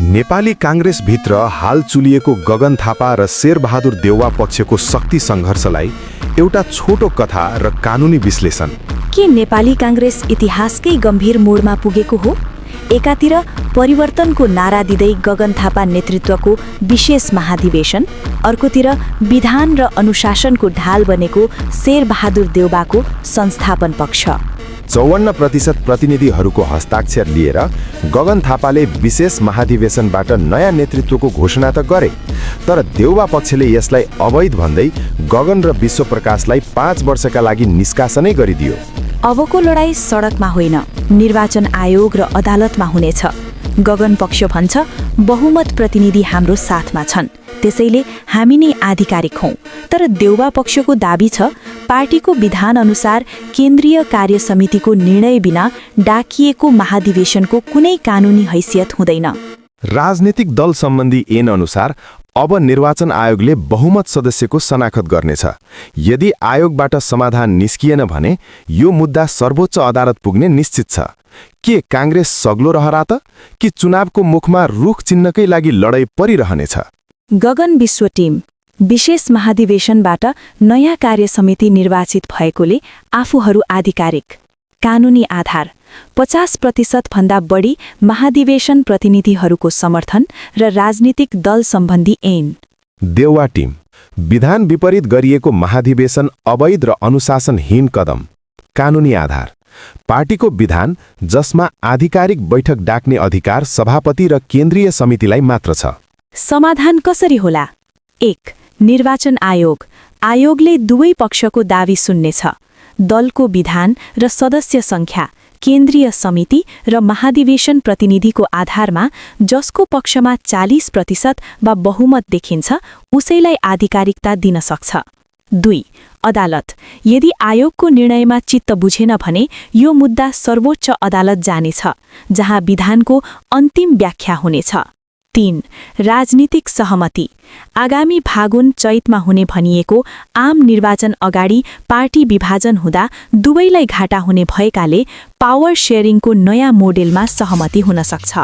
नेपाली काङ्ग्रेसभित्र हाल चुलिएको गगन थापा र शेरबहादुर देउवा पक्षको शक्ति सङ्घर्षलाई एउटा छोटो कथा र कानुनी विश्लेषण। के नेपाली काङ्ग्रेस इतिहासकै गम्भीर मोडमा पुगेको हो? एकातिर परिवर्तनको नारा दिँदै गगन थापा नेतृत्वको विशेष महाधिवेशन, अर्कोतिर विधान र अनुशासनको ढाल बनेको शेरबहादुर देउवाको संस्थापन पक्ष। 54% प्रतिनिधिहरूको हस्ताक्षर लिएर गगन थापाले विशेष महाधिवेशनबाट नयाँ नेतृत्वको घोषणा त गरे, तर देउवा पक्षले यसलाई अवैध भन्दै गगन र विश्वप्रकाशलाई 5 वर्षका लागि निष्कासनै गरिदियो। अबको लडाईँ सडकमा होइन, निर्वाचन आयोग र अदालतमा हुनेछ। गगन पक्ष भन्छ बहुमत प्रतिनिधि हाम्रो साथमा छन्, त्यसैले हामी नै आधिकारिक हौं। तर देउवा पक्षको दाबी छ पार्टीको विधान अनुसार केन्द्रीय कार्य समितिको निर्णय बिना डाकिएको महाधिवेशनको कुनै कानुनी हैसियत हुँदैन। राजनीतिक दल सम्बन्धी ऐन अनुसार अब निर्वाचन आयोगले बहुमत सदस्यको शनाखत गर्नेछ। यदि आयोगबाट समाधान निस्किएन भने यो मुद्दा सर्वोच्च अदालत पुग्ने निश्चित छ। के काङ्ग्रेस सग्लो रहला त कि चुनावको मुखमा रुख चिन्हकै लागि लडाईँ परिरहनेछ? गगन विश्व टिम विशेष महाधिवेशनबाट नयाँ कार्य समिति निर्वाचित भएकोले आफूहरू आधिकारिक। कानुनी आधार 50% भन्दा बढी महाधिवेशन प्रतिनिधिहरूको समर्थन र राजनीतिक दल सम्बन्धी ऐन। देउवा टिम विधान विपरीत गरिएको महाधिवेशन अवैध र अनुशासनहीन कदम। कानुनी आधार पार्टीको विधान जसमा आधिकारिक बैठक डाक्ने अधिकार सभापति र केन्द्रीय समितिलाई मात्र छ। समाधान कसरी होला? 1. निर्वाचन आयोग। आयोगले दुवै पक्षको दावी सुन्नेछ। दलको विधान र सदस्य संख्या, केन्द्रीय समिति र महाधिवेशन प्रतिनिधिको आधारमा जसको पक्षमा 40% वा बहुमत देखिन्छ उसैलाई आधिकारिकता दिन सक्छ। 2. अदालत। यदि आयोगको निर्णयमा चित्त बुझेन भने यो मुद्दा सर्वोच्च अदालत जानेछ, जहाँ विधानको अन्तिम व्याख्या हुनेछ। 3. राजनीतिक सहमति। आगामी फागुन चैतमा हुने भनिएको आम निर्वाचन अगाडि पार्टी विभाजन हुँदा दुवैलाई घाटा हुने भएकाले पावर शेयरिङको नयाँ मोडेलमा सहमति हुन सक्छ।